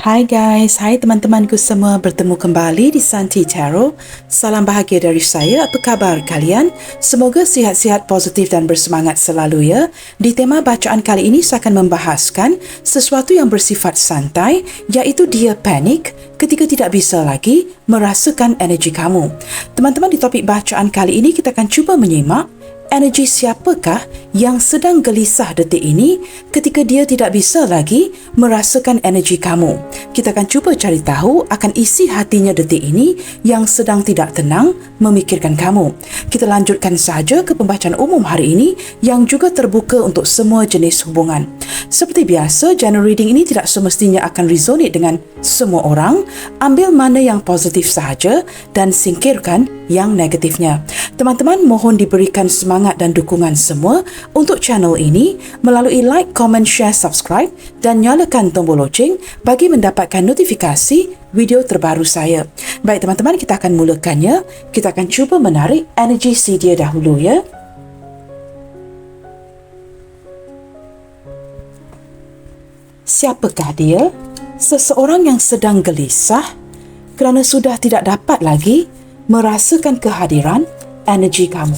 Hai guys, hai teman-temanku semua, bertemu kembali di Santi Tarot. Salam bahagia dari saya, apa khabar kalian? Semoga sihat-sihat, positif dan bersemangat selalu ya. Di tema bacaan kali ini saya akan membahaskan sesuatu yang bersifat santai, iaitu dia panik ketika tidak bisa lagi merasakan energi kamu. Teman-teman, di topik bacaan kali ini kita akan cuba menyimak energi siapakah yang sedang gelisah detik ini ketika dia tidak bisa lagi merasakan energi kamu. Kita akan cuba cari tahu akan isi hatinya detik ini yang sedang tidak tenang memikirkan kamu. Kita lanjutkan saja ke pembacaan umum hari ini yang juga terbuka untuk semua jenis hubungan. Seperti biasa, general reading ini tidak semestinya akan resonate dengan semua orang. Ambil mana yang positif sahaja dan singkirkan yang negatifnya. Teman-teman, mohon diberikan semangat dan dukungan semua untuk channel ini melalui like, comment, share, subscribe dan nyalakan tombol loceng bagi mendapatkan notifikasi video terbaru saya. Baik teman-teman, kita akan mulakannya. Kita akan cuba menarik energi si dia dahulu ya. Siapakah dia? Seseorang yang sedang gelisah kerana sudah tidak dapat lagi merasakan kehadiran energi kamu.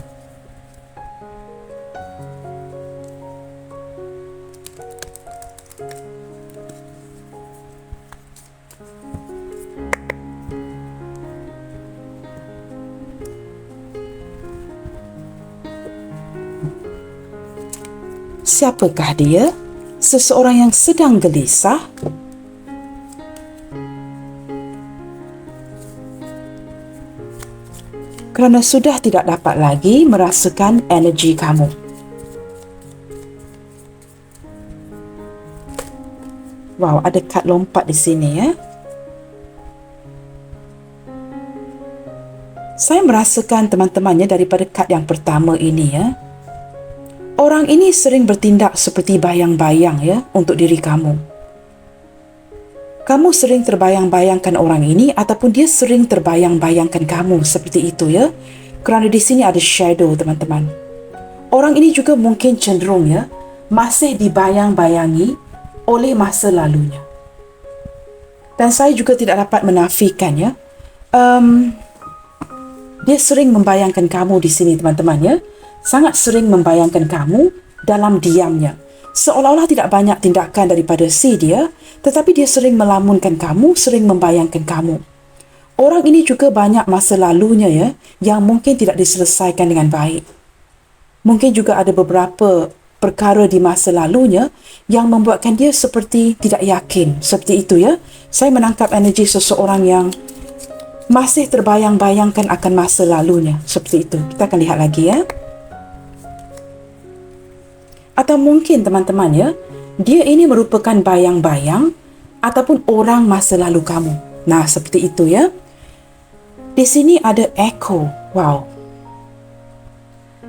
Siapakah dia? Seseorang yang sedang gelisah kerana sudah tidak dapat lagi merasakan energi kamu. Wow, ada kad lompat di sini ya. Saya merasakan teman-temannya daripada kad yang pertama ini ya. Orang ini sering bertindak seperti bayang-bayang ya untuk diri kamu. Kamu sering terbayang-bayangkan orang ini ataupun dia sering terbayang-bayangkan kamu seperti itu ya. Kerana di sini ada shadow teman-teman. Orang ini juga mungkin cenderung ya masih dibayang-bayangi oleh masa lalunya. Dan saya juga tidak dapat menafikan ya. Dia sering membayangkan kamu di sini teman-teman ya. Sangat sering membayangkan kamu dalam diamnya. Seolah-olah tidak banyak tindakan daripada si dia, tetapi dia sering melamunkan kamu, sering membayangkan kamu. Orang ini juga banyak masa lalunya ya, yang mungkin tidak diselesaikan dengan baik. Mungkin juga ada beberapa perkara di masa lalunya yang membuatkan dia seperti tidak yakin. Seperti itu ya. Saya menangkap energi seseorang yang masih terbayang-bayangkan akan masa lalunya. Seperti itu. Kita akan lihat lagi ya. Atau mungkin teman-teman ya, dia ini merupakan bayang-bayang ataupun orang masa lalu kamu. Nah, seperti itu ya. Di sini ada echo. Wow.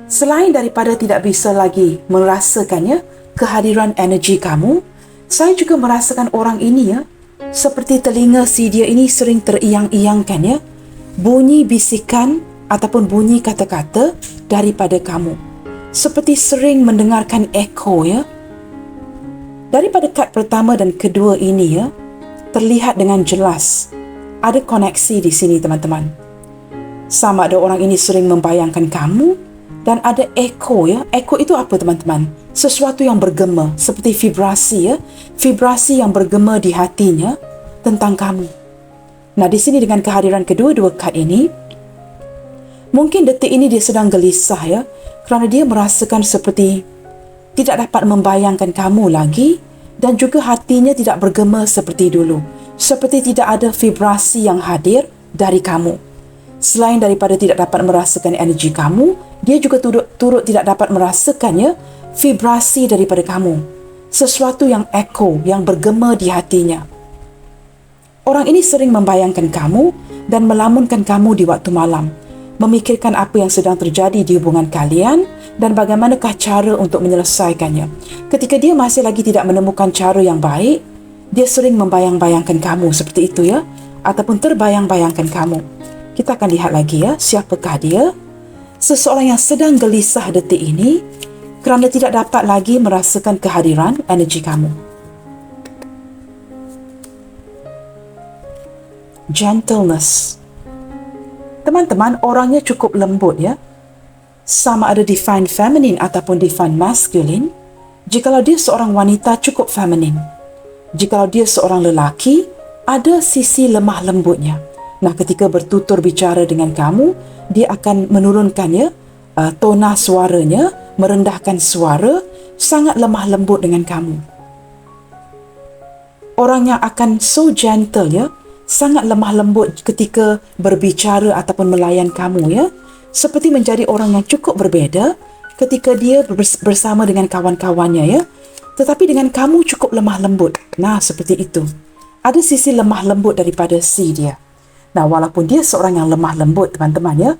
Selain daripada tidak bisa lagi merasakannya kehadiran energi kamu, saya juga merasakan orang ini ya, seperti telinga si dia ini sering teriang-iangkan ya, bunyi bisikan ataupun bunyi kata-kata daripada kamu. Seperti sering mendengarkan echo ya. Daripada kad pertama dan kedua ini ya, terlihat dengan jelas ada koneksi di sini teman-teman. Sama ada orang ini sering membayangkan kamu dan ada echo ya. Echo itu apa teman-teman? Sesuatu yang bergema, seperti vibrasi ya. Vibrasi yang bergema di hatinya tentang kamu. Nah, di sini dengan kehadiran kedua-dua kad ini, mungkin detik ini dia sedang gelisah ya. Kerana dia merasakan seperti tidak dapat membayangkan kamu lagi dan juga hatinya tidak bergema seperti dulu. Seperti tidak ada vibrasi yang hadir dari kamu. Selain daripada tidak dapat merasakan energi kamu, dia juga turut tidak dapat merasakannya vibrasi daripada kamu. Sesuatu yang echo, yang bergema di hatinya. Orang ini sering membayangkan kamu dan melamunkan kamu di waktu malam. Memikirkan apa yang sedang terjadi di hubungan kalian dan bagaimanakah cara untuk menyelesaikannya. Ketika dia masih lagi tidak menemukan cara yang baik, dia sering membayang-bayangkan kamu seperti itu ya, ataupun terbayang-bayangkan kamu. Kita akan lihat lagi ya, siapakah dia? Seseorang yang sedang gelisah detik ini kerana tidak dapat lagi merasakan kehadiran energi kamu. gentleness. Teman-teman, orangnya cukup lembut ya. Sama ada define feminine ataupun define masculine. Jikalau dia seorang wanita, cukup feminine. Jikalau dia seorang lelaki, ada sisi lemah lembutnya. Nah, ketika bertutur bicara dengan kamu, dia akan menurunkan ya, tona suaranya, merendahkan suara, sangat lemah lembut dengan kamu. Orang yang akan so gentle ya, sangat lemah lembut ketika berbicara ataupun melayan kamu ya, seperti menjadi orang yang cukup berbeza ketika dia bersama dengan kawan-kawannya ya, tetapi dengan kamu cukup lemah lembut. Nah, seperti itu. Ada sisi lemah lembut daripada si dia. Nah, walaupun dia seorang yang lemah lembut, teman-teman ya,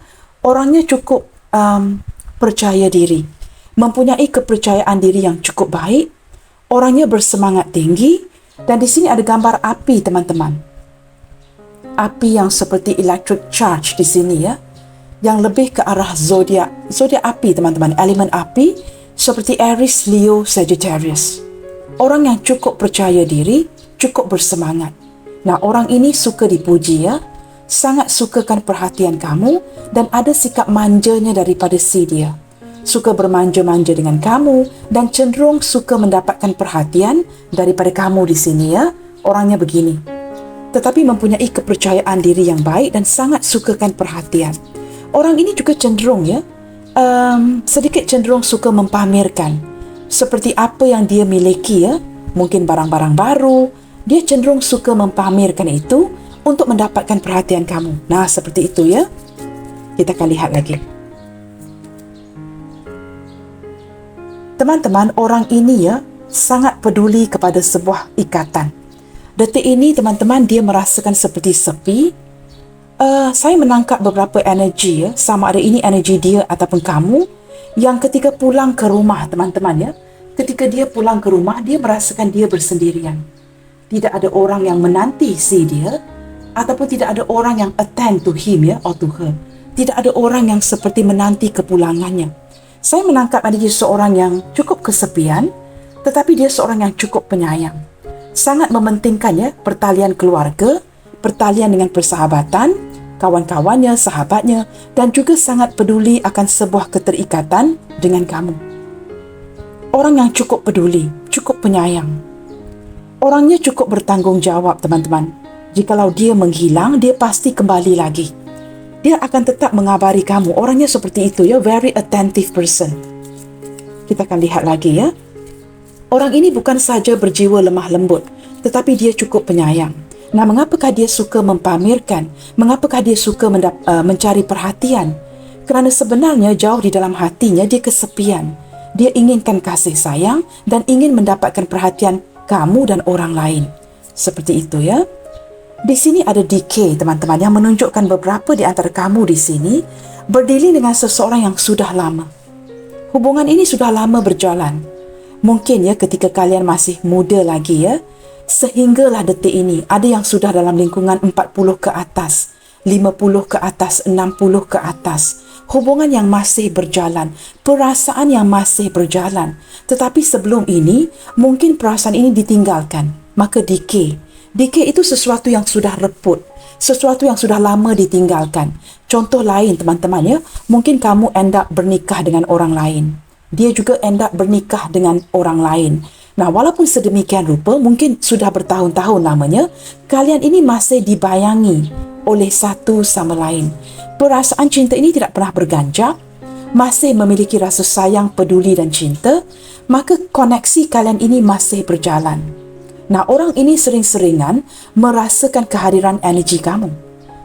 orangnya cukup percaya diri, mempunyai kepercayaan diri yang cukup baik, orangnya bersemangat tinggi, dan di sini ada gambar api, teman-teman. Api yang seperti electric charge di sini ya, yang lebih ke arah zodiak api, teman-teman, elemen api seperti Aries, Leo, Sagittarius. Orang yang cukup percaya diri, cukup bersemangat. Nah, orang ini suka dipuji ya, sangat sukakan perhatian kamu, dan ada sikap manjanya daripada si dia. Suka bermanja-manja dengan kamu dan cenderung suka mendapatkan perhatian daripada kamu di sini ya. Orangnya begini. Tetapi mempunyai kepercayaan diri yang baik dan sangat sukakan perhatian. Orang ini juga cenderung ya, sedikit cenderung suka mempamerkan seperti apa yang dia miliki ya. Mungkin barang-barang baru, dia cenderung suka mempamerkan itu untuk mendapatkan perhatian kamu. Nah, seperti itu ya. Kita akan lihat lagi. Teman-teman, orang ini ya sangat peduli kepada sebuah ikatan. Detik ini, teman-teman, dia merasakan seperti sepi. Saya menangkap beberapa energi ya, sama ada ini energi dia ataupun kamu, yang ketika pulang ke rumah, teman-teman ya, ketika dia pulang ke rumah, dia merasakan dia bersendirian. Tidak ada orang yang menanti si dia, ataupun tidak ada orang yang attend to him ya, or to her. Tidak ada orang yang seperti menanti kepulangannya. Saya menangkap ada dia seorang yang cukup kesepian, tetapi dia seorang yang cukup penyayang. Sangat mementingkan ya, pertalian keluarga, pertalian dengan persahabatan, kawan-kawannya, sahabatnya, dan juga sangat peduli akan sebuah keterikatan dengan kamu. Orang yang cukup peduli, cukup penyayang. Orangnya cukup bertanggungjawab, teman-teman. Jikalau dia menghilang, dia pasti kembali lagi. Dia akan tetap mengabari kamu. Orangnya seperti itu ya, very attentive person. Kita akan lihat lagi ya. Orang ini bukan saja berjiwa lemah lembut, tetapi dia cukup penyayang. Nah, mengapakah dia suka mempamerkan? Mengapakah dia suka mencari perhatian? Kerana sebenarnya jauh di dalam hatinya dia kesepian. Dia inginkan kasih sayang dan ingin mendapatkan perhatian kamu dan orang lain. Seperti itu ya. Di sini ada decay, teman-teman, yang menunjukkan beberapa di antara kamu di sini berdiri dengan seseorang yang sudah lama. Hubungan ini sudah lama berjalan. Mungkin ya ketika kalian masih muda lagi ya, sehinggalah detik ini ada yang sudah dalam lingkungan 40 ke atas, 50 ke atas, 60 ke atas. Hubungan yang masih berjalan, perasaan yang masih berjalan. Tetapi sebelum ini, mungkin perasaan ini ditinggalkan. Maka decay. Decay itu sesuatu yang sudah reput, sesuatu yang sudah lama ditinggalkan. Contoh lain, teman-teman ya, mungkin kamu end up bernikah dengan orang lain. Dia juga end up bernikah dengan orang lain. Nah, walaupun sedemikian rupa, mungkin sudah bertahun-tahun lamanya, kalian ini masih dibayangi oleh satu sama lain. Perasaan cinta ini tidak pernah berganjak, masih memiliki rasa sayang, peduli dan cinta, maka koneksi kalian ini masih berjalan. Nah, orang ini sering-seringan merasakan kehadiran energi kamu.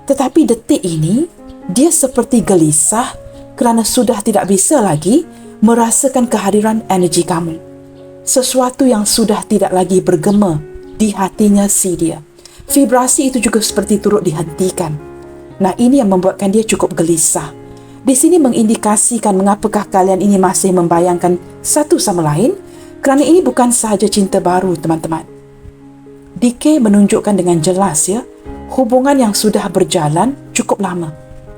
Tetapi detik ini, dia seperti gelisah kerana sudah tidak bisa lagi merasakan kehadiran energi kamu. Sesuatu yang sudah tidak lagi bergema di hatinya si dia. Vibrasi itu juga seperti turut dihentikan. Nah, ini yang membuatkan dia cukup gelisah. Di sini mengindikasikan mengapakah kalian ini masih membayangkan satu sama lain, kerana ini bukan sahaja cinta baru, teman-teman. Decay menunjukkan dengan jelas ya, hubungan yang sudah berjalan cukup lama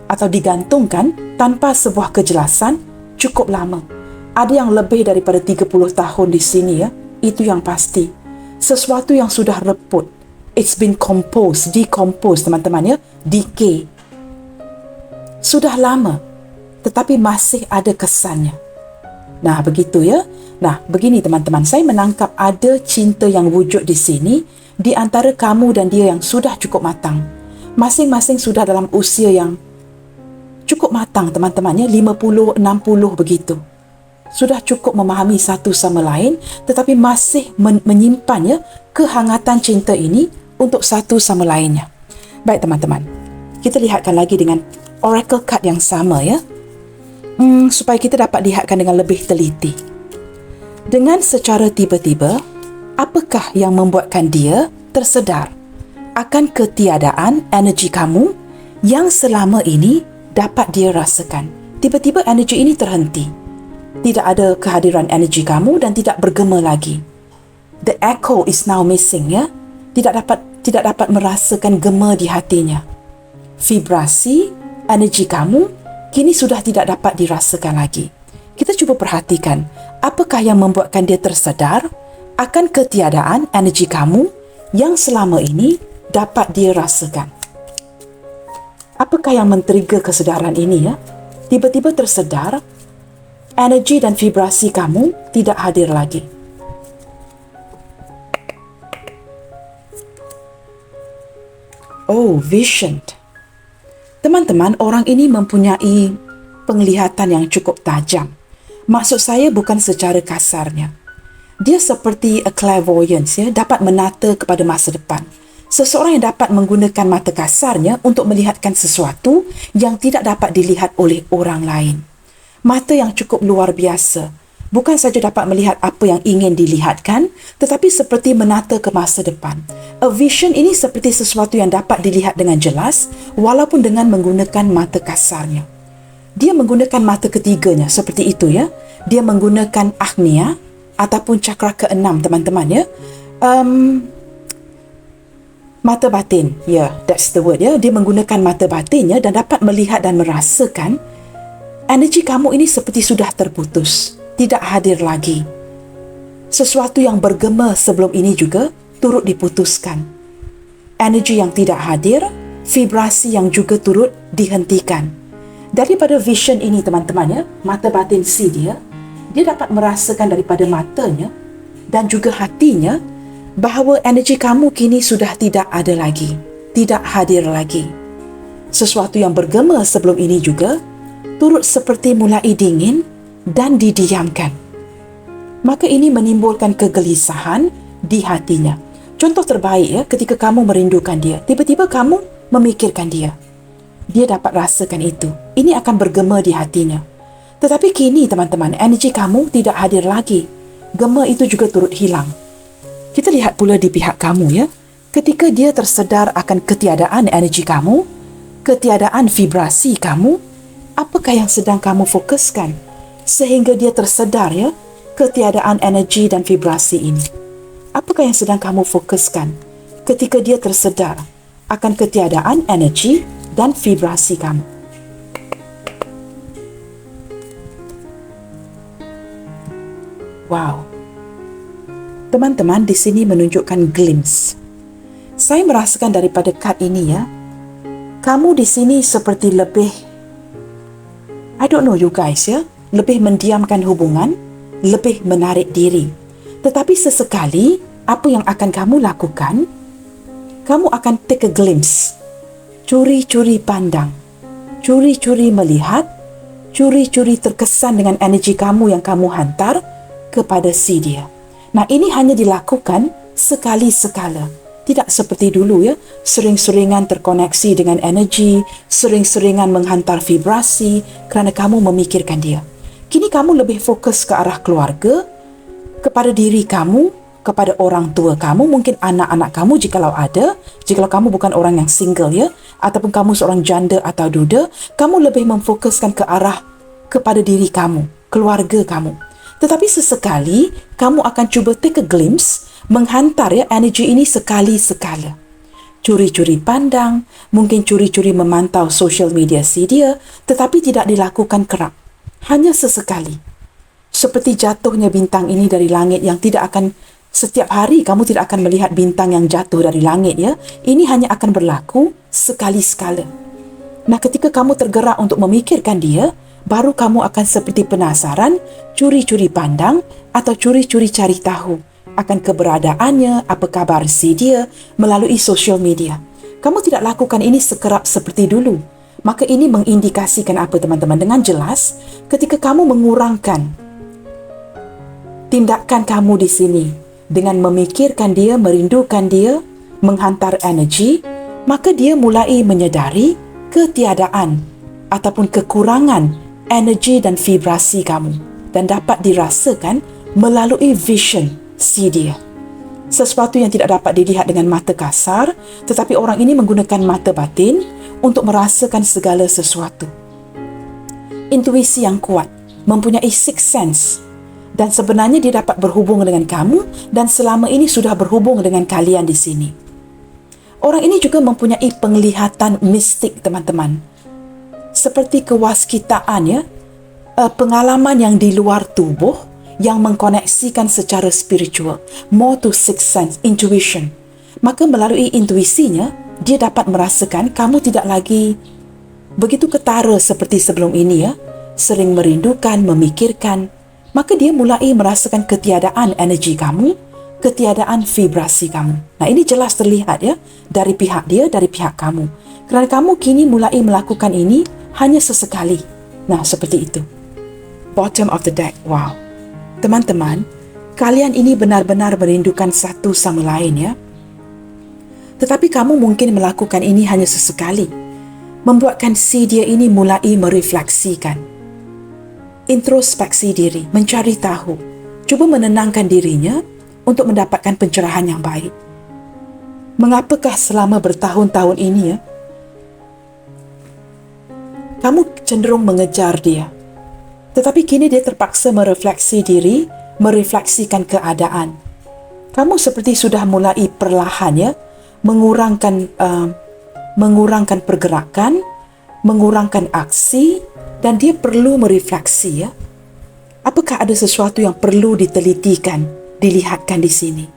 atau digantungkan tanpa sebuah kejelasan cukup lama. Ada yang lebih daripada 30 tahun di sini ya, itu yang pasti. Sesuatu yang sudah reput, It's been decompose teman-teman ya, decay. Sudah lama, tetapi masih ada kesannya. Nah, begitu ya. Nah, begini teman-teman, saya menangkap ada cinta yang wujud di sini di antara kamu dan dia yang sudah cukup matang. Masing-masing sudah dalam usia yang cukup matang teman-teman ya, 50, 60 begitu. Sudah cukup memahami satu sama lain, tetapi masih menyimpan ya kehangatan cinta ini untuk satu sama lainnya. Baik teman-teman, kita lihatkan lagi dengan oracle card yang sama ya, supaya kita dapat lihatkan dengan lebih teliti. Dengan secara tiba-tiba, apakah yang membuatkan dia tersedar akan ketiadaan energi kamu yang selama ini dapat dia rasakan? Tiba-tiba energi ini terhenti. Tidak ada kehadiran energi kamu dan tidak bergema lagi. The echo is now missing ya. Tidak dapat merasakan gema di hatinya. Vibrasi energi kamu kini sudah tidak dapat dirasakan lagi. Kita cuba perhatikan, apakah yang membuatkan dia tersedar akan ketiadaan energi kamu yang selama ini dapat dia rasakan? Apakah yang men-trigger kesedaran ini ya? Tiba-tiba tersedar, energi dan vibrasi kamu tidak hadir lagi. Oh, vision. Teman-teman, orang ini mempunyai penglihatan yang cukup tajam. Maksud saya bukan secara kasarnya. Dia seperti a clairvoyance ya, dapat menata kepada masa depan. Seseorang yang dapat menggunakan mata kasarnya untuk melihatkan sesuatu yang tidak dapat dilihat oleh orang lain. Mata yang cukup luar biasa. Bukan saja dapat melihat apa yang ingin dilihatkan, tetapi seperti menata ke masa depan. A vision ini seperti sesuatu yang dapat dilihat dengan jelas, walaupun dengan menggunakan mata kasarnya. Dia menggunakan mata ketiganya, seperti itu ya. Dia menggunakan agnya ataupun cakra keenam, teman-teman ya. Mata batin, that's the word ya. Dia menggunakan mata batinnya dan dapat melihat dan merasakan energi kamu ini seperti sudah terputus, tidak hadir lagi. Sesuatu yang bergema sebelum ini juga turut diputuskan. Energi yang tidak hadir, vibrasi yang juga turut dihentikan. Daripada vision ini teman-teman ya, mata batin si dia dapat merasakan daripada matanya dan juga hatinya bahawa energi kamu kini sudah tidak ada lagi, tidak hadir lagi. Sesuatu yang bergema sebelum ini juga turut seperti mulai dingin dan didiamkan. Maka ini menimbulkan kegelisahan di hatinya. Contoh terbaik ya, ketika kamu merindukan dia, tiba-tiba kamu memikirkan dia. Dia dapat rasakan itu. Ini akan bergema di hatinya. Tetapi kini teman-teman, energi kamu tidak hadir lagi. Gema itu juga turut hilang. Kita lihat pula di pihak kamu ya. Ketika dia tersedar akan ketiadaan energi kamu, ketiadaan vibrasi kamu, apakah yang sedang kamu fokuskan sehingga dia tersedar ya ketiadaan energi dan vibrasi ini? Apakah yang sedang kamu fokuskan ketika dia tersedar akan ketiadaan energi dan vibrasi kamu? Wow. Teman-teman, di sini menunjukkan glimpse. Saya merasakan daripada kad ini ya, kamu di sini seperti lebih, I don't know you guys ya, lebih mendiamkan hubungan, lebih menarik diri. Tetapi sesekali, apa yang akan kamu lakukan? Kamu akan take a glimpse. Curi-curi pandang. Curi-curi melihat. Curi-curi terkesan dengan energi kamu yang kamu hantar kepada si dia. Nah, ini hanya dilakukan sekali-sekala. Tidak seperti dulu ya, sering-seringan terkoneksi dengan energi, sering-seringan menghantar vibrasi kerana kamu memikirkan dia. Kini kamu lebih fokus ke arah keluarga, kepada diri kamu, kepada orang tua kamu, mungkin anak-anak kamu jikalau ada, jikalau kamu bukan orang yang single ya, ataupun kamu seorang janda atau duda, kamu lebih memfokuskan ke arah kepada diri kamu, keluarga kamu. Tetapi sesekali, kamu akan cuba take a glimpse, menghantar ya energi ini sekali-sekala. Curi-curi pandang, mungkin curi-curi memantau social media si dia, tetapi tidak dilakukan kerap. Hanya sesekali. Seperti jatuhnya bintang ini dari langit yang tidak akan Setiap hari kamu tidak akan melihat bintang yang jatuh dari langit, ya. Ini hanya akan berlaku sekali sekala. Nah, ketika kamu tergerak untuk memikirkan dia, baru kamu akan seperti penasaran, curi-curi pandang atau curi-curi cari tahu akan keberadaannya, apa kabar si dia melalui sosial media. Kamu tidak lakukan ini sekerap seperti dulu. Maka ini mengindikasikan apa, teman-teman? Dengan jelas, ketika kamu mengurangkan tindakan kamu di sini dengan memikirkan dia, merindukan dia, menghantar energi, maka dia mulai menyedari ketiadaan ataupun kekurangan energi dan vibrasi kamu dan dapat dirasakan melalui vision si dia. Sesuatu yang tidak dapat dilihat dengan mata kasar, tetapi orang ini menggunakan mata batin untuk merasakan segala sesuatu. Intuisi yang kuat, mempunyai sixth sense, dan sebenarnya dia dapat berhubung dengan kamu dan selama ini sudah berhubung dengan kalian di sini. Orang ini juga mempunyai penglihatan mistik, teman-teman. Seperti kewaskitaan, ya. Pengalaman yang di luar tubuh yang mengkoneksikan secara spiritual. More to sixth sense, intuition. Maka melalui intuisinya, dia dapat merasakan kamu tidak lagi begitu ketara seperti sebelum ini, ya. Sering merindukan, memikirkan. Maka dia mulai merasakan ketiadaan energi kamu, ketiadaan vibrasi kamu. Nah, ini jelas terlihat, ya, dari pihak dia, dari pihak kamu. Kerana kamu kini mulai melakukan ini hanya sesekali. Nah, seperti itu. Bottom of the deck. Wow. Teman-teman, kalian ini benar-benar merindukan satu sama lain, ya. Tetapi kamu mungkin melakukan ini hanya sesekali. Membuatkan si dia ini mulai merefleksikan. Introspeksi diri, mencari tahu. Cuba menenangkan dirinya untuk mendapatkan pencerahan yang baik. Mengapakah selama bertahun-tahun ini, ya, kamu cenderung mengejar dia, tetapi kini dia terpaksa merefleksi diri, merefleksikan keadaan. Kamu seperti sudah mulai perlahan, ya, mengurangkan pergerakan, mengurangkan aksi, dan dia perlu merefleksi, ya. Apakah ada sesuatu yang perlu ditelitikan, dilihatkan di sini?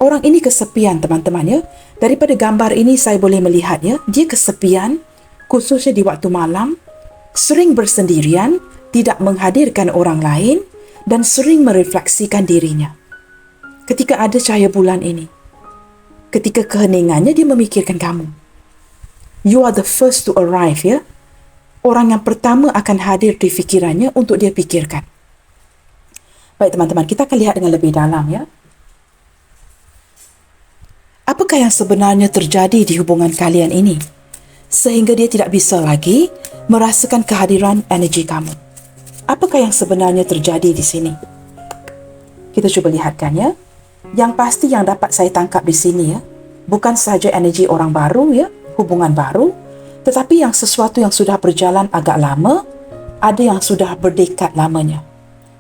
Orang ini kesepian, teman-teman, ya. Daripada gambar ini saya boleh melihat, ya, dia kesepian, khususnya di waktu malam, sering bersendirian, tidak menghadirkan orang lain, dan sering merefleksikan dirinya. Ketika ada cahaya bulan ini, ketika keheningannya, dia memikirkan kamu. You are the first to arrive, ya. Orang yang pertama akan hadir di fikirannya untuk dia pikirkan. Baik, teman-teman, kita akan lihat dengan lebih dalam, ya. Apakah yang sebenarnya terjadi di hubungan kalian ini sehingga dia tidak bisa lagi merasakan kehadiran energi kamu? Apakah yang sebenarnya terjadi di sini? Kita cuba lihatkan, ya. Yang pasti yang dapat saya tangkap di sini, ya, bukan sahaja energi orang baru, ya, hubungan baru, tetapi yang sesuatu yang sudah berjalan agak lama, ada yang sudah berdekad lamanya,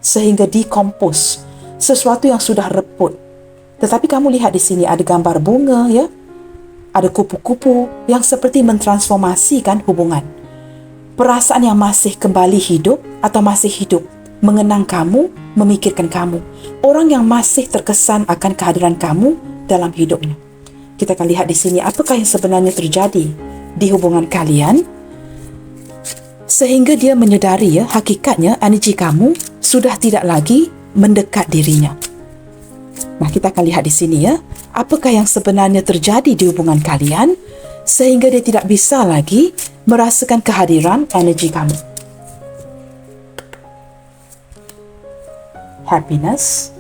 sehingga decompose, sesuatu yang sudah reput. Tetapi kamu lihat di sini ada gambar bunga, ya, ada kupu-kupu yang seperti mentransformasikan hubungan. Perasaan yang masih kembali hidup atau masih hidup, mengenang kamu, memikirkan kamu. Orang yang masih terkesan akan kehadiran kamu dalam hidupnya. Kita akan lihat di sini apakah yang sebenarnya terjadi di hubungan kalian sehingga dia menyedari, ya, hakikatnya energi kamu sudah tidak lagi mendekat dirinya. Nah, kita akan lihat di sini, ya, apakah yang sebenarnya terjadi di hubungan kalian sehingga dia tidak bisa lagi merasakan kehadiran energi kamu. Happiness,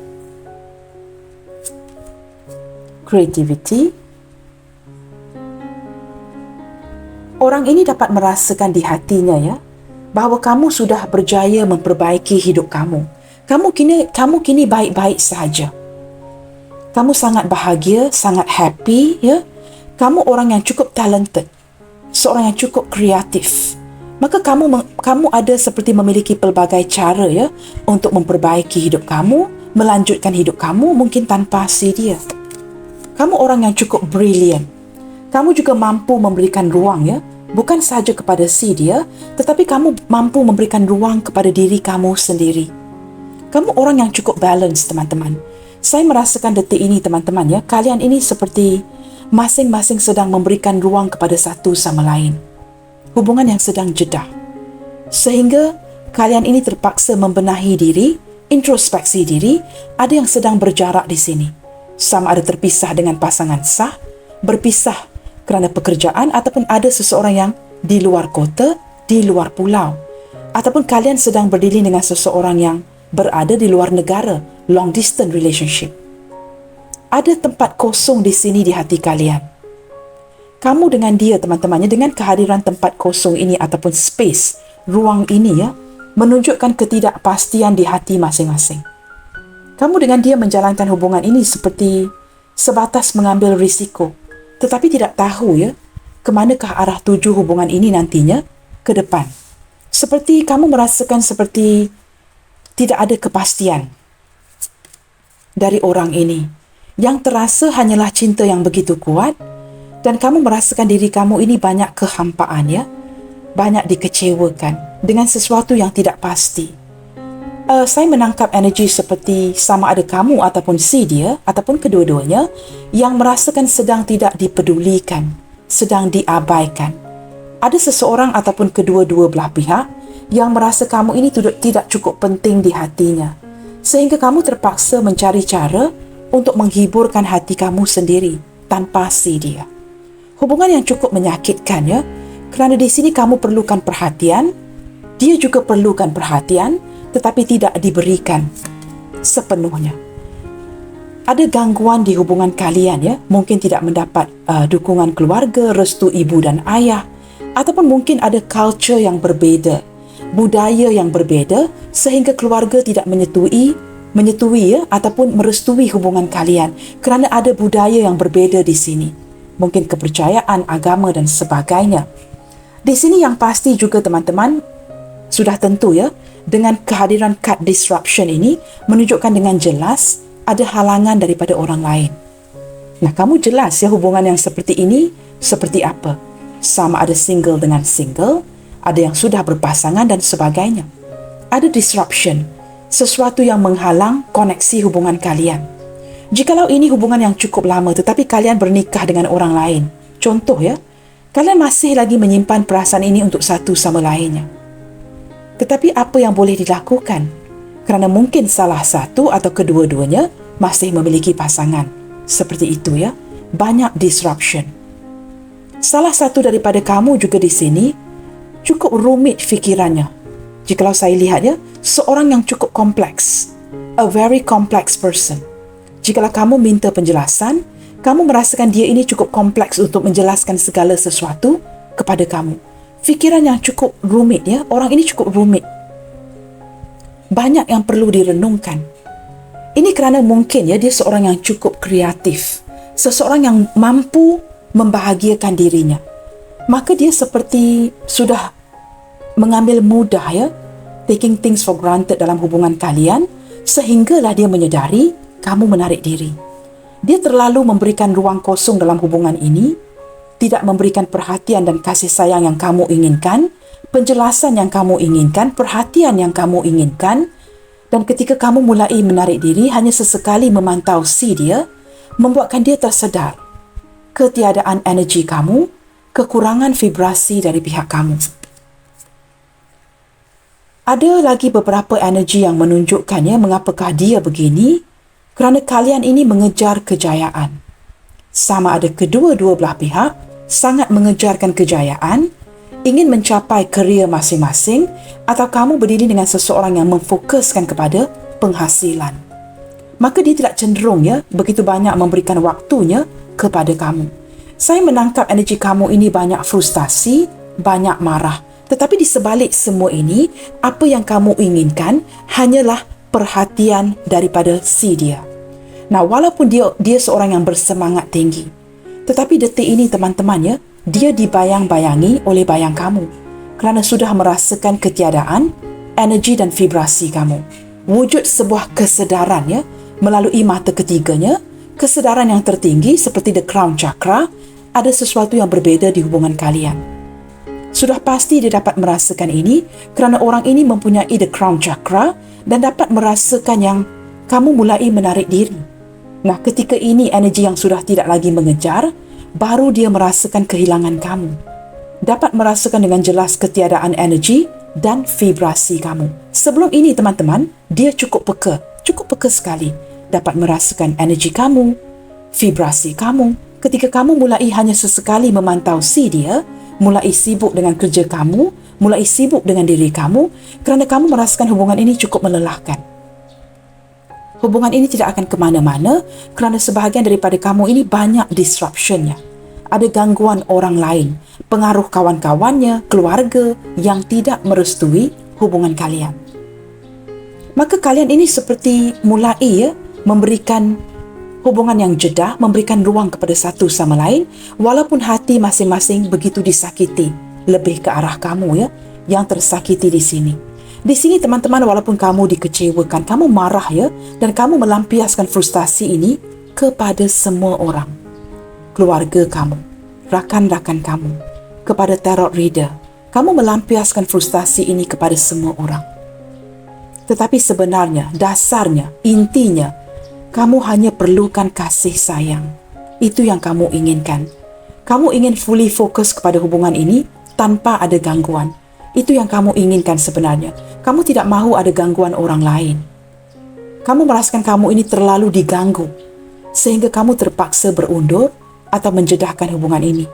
creativity. Orang ini dapat merasakan di hatinya, ya, bahawa kamu sudah berjaya memperbaiki hidup kamu. Kamu kini baik-baik sahaja. Kamu sangat bahagia, sangat happy, ya. Kamu orang yang cukup talented, seorang yang cukup kreatif. Maka kamu ada seperti memiliki pelbagai cara, ya, untuk memperbaiki hidup kamu, melanjutkan hidup kamu mungkin tanpa si dia. Kamu orang yang cukup brilliant. Kamu juga mampu memberikan ruang, ya, bukan sahaja kepada si dia, tetapi kamu mampu memberikan ruang kepada diri kamu sendiri. Kamu orang yang cukup balance, teman-teman. Saya merasakan detik ini teman-teman ya, kalian ini seperti masing-masing sedang memberikan ruang kepada satu sama lain. Hubungan yang sedang jedah. Sehingga kalian ini terpaksa membenahi diri, introspeksi diri, ada yang sedang berjarak di sini. Sama ada terpisah dengan pasangan sah, berpisah kerana pekerjaan, ataupun ada seseorang yang di luar kota, di luar pulau. Ataupun kalian sedang berdiri dengan seseorang yang berada di luar negara, long distance relationship. Ada tempat kosong di sini di hati kalian. Kamu dengan dia teman-temannya, dengan kehadiran tempat kosong ini ataupun space, ruang ini ya, menunjukkan ketidakpastian di hati masing-masing. Kamu dengan dia menjalankan hubungan ini seperti sebatas mengambil risiko, tetapi tidak tahu ya, ke manakah arah tuju hubungan ini nantinya ke depan. Seperti kamu merasakan seperti tidak ada kepastian dari orang ini. Yang terasa hanyalah cinta yang begitu kuat, dan kamu merasakan diri kamu ini banyak kehampaan ya, banyak dikecewakan dengan sesuatu yang tidak pasti. Saya menangkap energi seperti sama ada kamu ataupun si dia ataupun kedua-duanya yang merasakan sedang tidak dipedulikan, sedang diabaikan. Ada seseorang ataupun kedua-dua belah pihak yang merasa kamu ini tidak cukup penting di hatinya, sehingga kamu terpaksa mencari cara untuk menghiburkan hati kamu sendiri tanpa si dia. Hubungan yang cukup menyakitkan ya, kerana di sini kamu perlukan perhatian, dia juga perlukan perhatian, tetapi tidak diberikan sepenuhnya. Ada gangguan di hubungan kalian ya, mungkin tidak mendapat dukungan keluarga, restu ibu dan ayah, ataupun mungkin ada culture yang berbeza, budaya yang berbeza, sehingga keluarga tidak menyetui ya, ataupun merestui hubungan kalian kerana ada budaya yang berbeza di sini. Mungkin kepercayaan, agama dan sebagainya. Di sini yang pasti juga teman-teman, sudah tentu ya, dengan kehadiran kad disruption ini menunjukkan dengan jelas ada halangan daripada orang lain. Nah, kamu jelas ya hubungan yang seperti ini seperti apa. Sama ada single dengan single, ada yang sudah berpasangan dan sebagainya. Ada disruption, sesuatu yang menghalang koneksi hubungan kalian. Jikalau ini hubungan yang cukup lama tetapi kalian bernikah dengan orang lain, contoh ya, kalian masih lagi menyimpan perasaan ini untuk satu sama lainnya. Tetapi apa yang boleh dilakukan? Kerana mungkin salah satu atau kedua-duanya masih memiliki pasangan. Seperti itu ya, banyak disruption. Salah satu daripada kamu juga di sini cukup rumit fikirannya. Jikalau saya lihat ya, seorang yang cukup kompleks, a very complex person. Jikalau kamu minta penjelasan, kamu merasakan dia ini cukup kompleks untuk menjelaskan segala sesuatu kepada kamu. Fikiran yang cukup rumit ya, orang ini cukup rumit. Banyak yang perlu direnungkan. Ini kerana mungkin ya dia seorang yang cukup kreatif, seseorang yang mampu membahagiakan dirinya. Maka dia seperti sudah mengambil mudah ya, taking things for granted dalam hubungan kalian, sehinggalah dia menyedari kamu menarik diri. Dia terlalu memberikan ruang kosong dalam hubungan ini, tidak memberikan perhatian dan kasih sayang yang kamu inginkan, penjelasan yang kamu inginkan, perhatian yang kamu inginkan. Dan ketika kamu mulai menarik diri, hanya sesekali memantau si dia, membuatkan dia tersedar ketiadaan energi kamu, kekurangan vibrasi dari pihak kamu. Ada lagi beberapa energi yang menunjukkannya mengapakah dia begini, kerana kalian ini mengejar kejayaan. Sama ada kedua-dua belah pihak sangat mengejarkan kejayaan, ingin mencapai kerjaya masing-masing, atau kamu berdiri dengan seseorang yang memfokuskan kepada penghasilan. Maka dia tidak cenderung ya begitu banyak memberikan waktunya kepada kamu. Saya menangkap energi kamu ini banyak frustasi, banyak marah. Tetapi di sebalik semua ini, apa yang kamu inginkan hanyalah perhatian daripada si dia. Nah, walaupun dia seorang yang bersemangat tinggi, tetapi detik ini teman-teman ya, dia dibayang-bayangi oleh bayang kamu kerana sudah merasakan ketiadaan energi dan vibrasi kamu. Wujud sebuah kesedaran ya, melalui mata ketiganya, kesedaran yang tertinggi seperti the crown chakra, ada sesuatu yang berbeza di hubungan kalian. Sudah pasti dia dapat merasakan ini kerana orang ini mempunyai the crown chakra dan dapat merasakan yang kamu mulai menarik diri. Nah, ketika ini energi yang sudah tidak lagi mengejar, baru dia merasakan kehilangan kamu. Dapat merasakan dengan jelas ketiadaan energi dan vibrasi kamu. Sebelum ini teman-teman, dia cukup peka sekali. Dapat merasakan energi kamu, vibrasi kamu. Ketika kamu mulai hanya sesekali memantau dia, mulai sibuk dengan kerja kamu, mulai sibuk dengan diri kamu, kerana kamu merasakan hubungan ini cukup melelahkan. Hubungan ini tidak akan ke mana-mana kerana sebahagian daripada kamu ini banyak disruptionnya. Ada gangguan orang lain, pengaruh kawan-kawannya, keluarga yang tidak merestui hubungan kalian. Maka kalian ini seperti mulai memberikan hubungan yang jeda, memberikan ruang kepada satu sama lain, walaupun hati masing-masing begitu disakiti, lebih ke arah kamu yang tersakiti di sini. Di sini teman-teman, walaupun kamu dikecewakan, kamu marah dan kamu melampiaskan frustasi ini kepada semua orang. Keluarga kamu, rakan-rakan kamu, kepada tarot reader. Kamu melampiaskan frustasi ini kepada semua orang. Tetapi sebenarnya, dasarnya, intinya, kamu hanya perlukan kasih sayang. Itu yang kamu inginkan. Kamu ingin fully fokus kepada hubungan ini tanpa ada gangguan. Itu yang kamu inginkan sebenarnya. Kamu tidak mahu ada gangguan orang lain. Kamu merasakan kamu ini terlalu diganggu, sehingga kamu terpaksa berundur atau menjedahkan hubungan ini.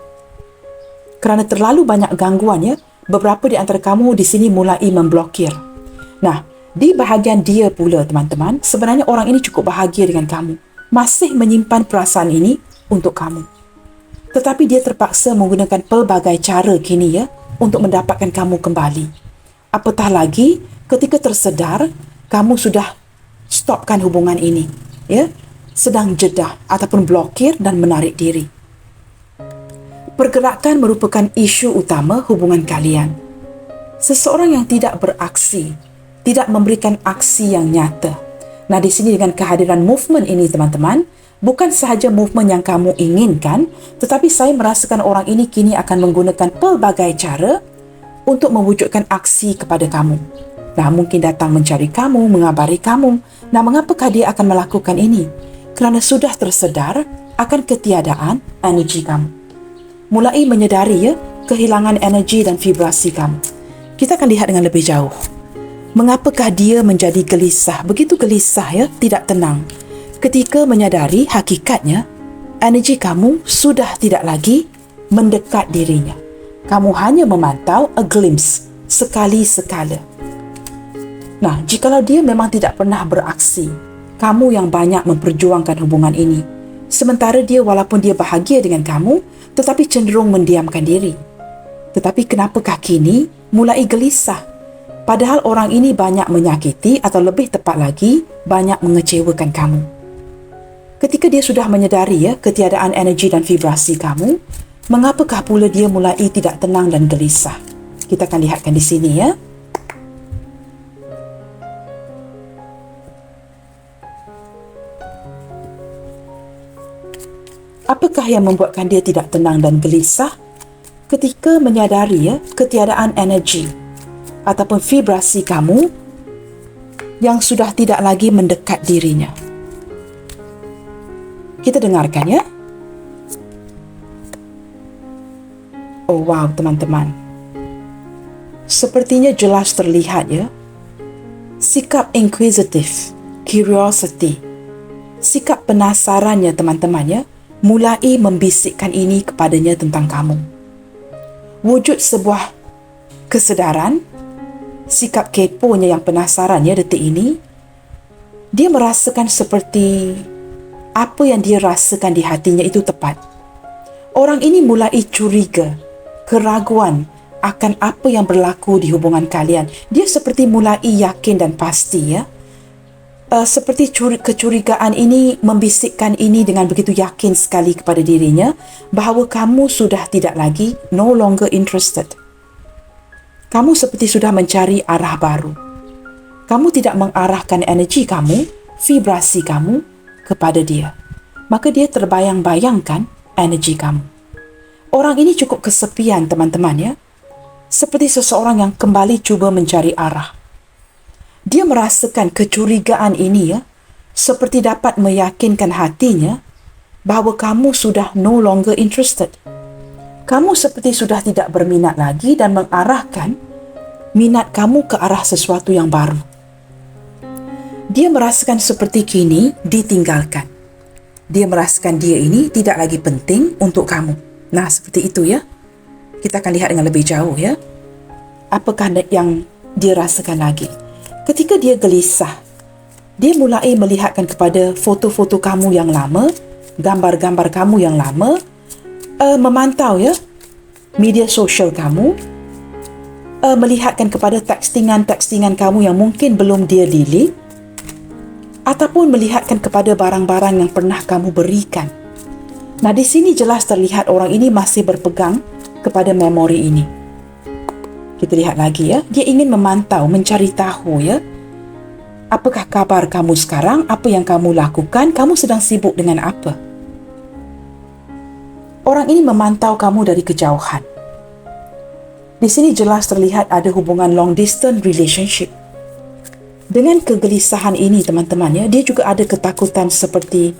Kerana terlalu banyak gangguan beberapa di antara kamu di sini mulai memblokir. Nah, di bahagian dia pula teman-teman, sebenarnya orang ini cukup bahagia dengan kamu. Masih menyimpan perasaan ini untuk kamu. Tetapi dia terpaksa menggunakan pelbagai cara kini untuk mendapatkan kamu kembali. Apatah lagi ketika tersedar kamu sudah stopkan hubungan ini, sedang jedah ataupun blokir dan menarik diri. Pergerakan merupakan isu utama hubungan kalian. Seseorang yang tidak beraksi, tidak memberikan aksi yang nyata. Nah, di sini dengan kehadiran movement ini teman-teman, bukan sahaja movement yang kamu inginkan, tetapi saya merasakan orang ini kini akan menggunakan pelbagai cara untuk mewujudkan aksi kepada kamu. Nah, mungkin datang mencari kamu, mengabari kamu. Nah, mengapakah dia akan melakukan ini? Kerana sudah tersedar akan ketiadaan energi kamu. Mulai menyedari kehilangan energi dan vibrasi kamu. Kita akan lihat dengan lebih jauh. Mengapakah dia menjadi gelisah? Begitu gelisah tidak tenang. Ketika menyadari hakikatnya, energi kamu sudah tidak lagi mendekat dirinya. Kamu hanya memantau a glimpse, sekali-sekala. Nah, jikalau dia memang tidak pernah beraksi, kamu yang banyak memperjuangkan hubungan ini. Sementara dia walaupun dia bahagia dengan kamu, tetapi cenderung mendiamkan diri. Tetapi kenapakah kini mulai gelisah? Padahal orang ini banyak menyakiti atau lebih tepat lagi, banyak mengecewakan kamu. Ketika dia sudah menyadari ketiadaan energi dan vibrasi kamu, mengapakah pula dia mulai tidak tenang dan gelisah? Kita akan lihatkan di sini Apakah yang membuatkan dia tidak tenang dan gelisah? Ketika menyadari ketiadaan energi ataupun vibrasi kamu yang sudah tidak lagi mendekat dirinya. Kita dengarkan Oh wow teman-teman. Sepertinya jelas terlihat sikap inquisitive, curiosity, sikap penasarannya teman-teman mulai membisikkan ini kepadanya tentang kamu. Wujud sebuah kesedaran, sikap keponya yang penasaran detik ini, dia merasakan seperti apa yang dia rasakan di hatinya itu tepat. Orang ini mulai curiga, keraguan akan apa yang berlaku di hubungan kalian. Dia seperti mulai yakin dan pasti seperti kecurigaan ini membisikkan ini dengan begitu yakin sekali kepada dirinya bahawa kamu sudah tidak lagi no longer interested. Kamu seperti sudah mencari arah baru. Kamu tidak mengarahkan energi kamu, vibrasi kamu kepada dia. Maka dia terbayang-bayangkan energi kamu. Orang ini cukup kesepian teman-teman seperti seseorang yang kembali cuba mencari arah. Dia merasakan kecurigaan ini seperti dapat meyakinkan hatinya bahawa kamu sudah no longer interested. Kamu seperti sudah tidak berminat lagi dan mengarahkan minat kamu ke arah sesuatu yang baru. Dia merasakan seperti kini ditinggalkan. Dia merasakan dia ini tidak lagi penting untuk kamu. Nah, seperti itu ya. Kita akan lihat dengan lebih jauh ya. Apakah yang dia rasakan lagi? Ketika dia gelisah, dia mulai melihatkan kepada foto-foto kamu yang lama, gambar-gambar kamu yang lama, memantau ya media sosial kamu, melihatkan kepada textingan kamu yang mungkin belum dia delete, ataupun melihatkan kepada barang-barang yang pernah kamu berikan. Nah, di sini jelas terlihat orang ini masih berpegang kepada memori ini. Kita lihat lagi ya, dia ingin memantau, mencari tahu ya, apakah kabar kamu sekarang, apa yang kamu lakukan, kamu sedang sibuk dengan apa. Orang ini memantau kamu dari kejauhan. Di sini jelas terlihat ada hubungan long distance relationship. Dengan kegelisahan ini teman-teman ya, dia juga ada ketakutan seperti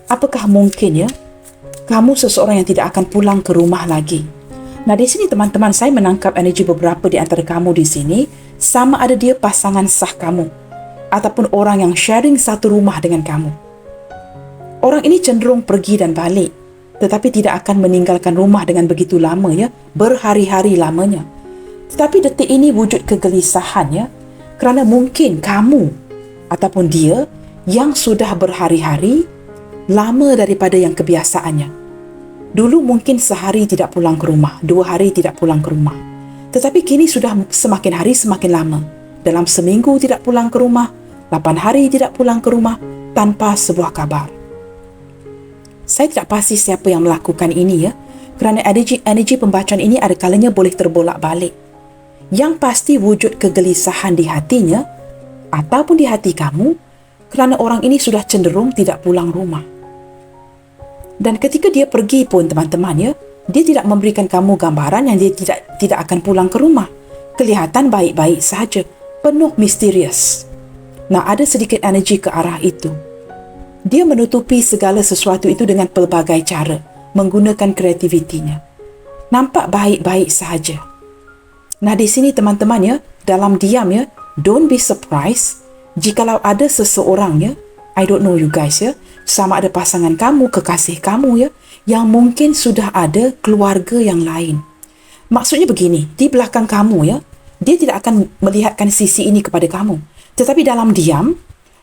apakah mungkin ya kamu seseorang yang tidak akan pulang ke rumah lagi. Nah, di sini teman-teman, saya menangkap energi beberapa di antara kamu di sini, sama ada dia pasangan sah kamu ataupun orang yang sharing satu rumah dengan kamu. Orang ini cenderung pergi dan balik, tetapi tidak akan meninggalkan rumah dengan begitu lama ya, berhari-hari lamanya. Tetapi detik ini wujud kegelisahan ya, kerana mungkin kamu ataupun dia yang sudah berhari-hari lama daripada yang kebiasaannya. Dulu mungkin sehari tidak pulang ke rumah, 2 hari tidak pulang ke rumah. Tetapi kini sudah semakin hari semakin lama. Dalam seminggu tidak pulang ke rumah, 8 hari tidak pulang ke rumah tanpa sebuah kabar. Saya tidak pasti siapa yang melakukan ini ya, kerana energi pembacaan ini ada kalanya boleh terbolak-balik. Yang pasti wujud kegelisahan di hatinya ataupun di hati kamu kerana orang ini sudah cenderung tidak pulang rumah. Dan ketika dia pergi pun teman-teman ya, dia tidak memberikan kamu gambaran yang dia tidak akan pulang ke rumah. Kelihatan baik-baik sahaja, penuh misterius. Nah, ada sedikit energi ke arah itu. Dia menutupi segala sesuatu itu dengan pelbagai cara, menggunakan kreativitinya. Nampak baik-baik sahaja. Nah, di sini teman-teman ya, dalam diam ya, don't be surprised jikalau ada seseorang ya, I don't know you guys ya, sama ada pasangan kamu, kekasih kamu ya, yang mungkin sudah ada keluarga yang lain. Maksudnya begini, di belakang kamu ya, dia tidak akan melihatkan sisi ini kepada kamu. Tetapi dalam diam,